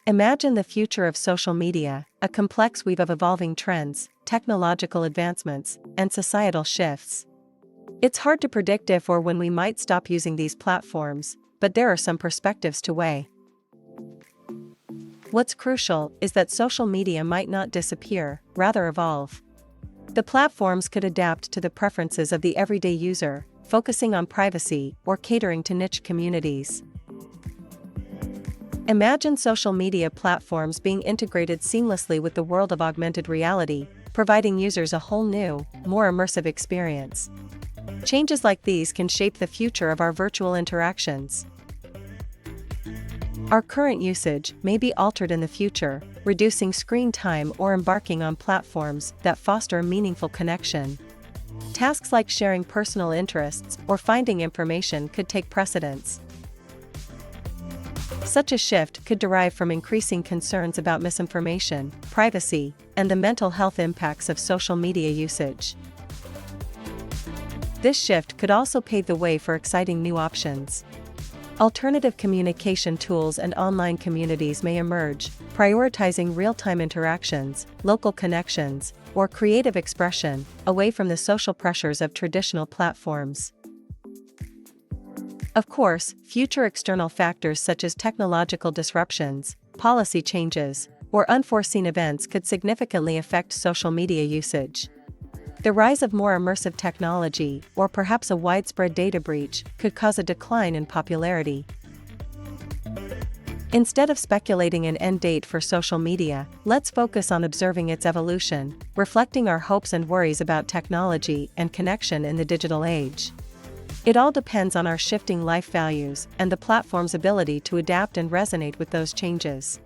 Imagine the future of social media, a complex weave of evolving trends, technological advancements, and societal shifts. It's hard to predict if or when we might stop using these platforms, but there are some perspectives to weigh. What's crucial is that social media might not disappear, rather evolve. The platforms could adapt to the preferences of the everyday user, focusing on privacy or catering to niche communities. Imagine social media platforms being integrated seamlessly with the world of augmented reality, providing users a whole new, more immersive experience. Changes like these can shape the future of our virtual interactions. Our current usage may be altered in the future, reducing screen time or embarking on platforms that foster a meaningful connection. Tasks like sharing personal interests or finding information could take precedence. Such a shift could derive from increasing concerns about misinformation, privacy, and the mental health impacts of social media usage. This shift could also pave the way for exciting new options. Alternative communication tools and online communities may emerge, prioritizing real-time interactions, local connections, or creative expression, away from the social pressures of traditional platforms. Of course, future external factors such as technological disruptions, policy changes, or unforeseen events could significantly affect social media usage. The rise of more immersive technology, or perhaps a widespread data breach, could cause a decline in popularity. Instead of speculating an end date for social media, let's focus on observing its evolution, reflecting our hopes and worries about technology and connection in the digital age. It all depends on our shifting life values and the platform's ability to adapt and resonate with those changes.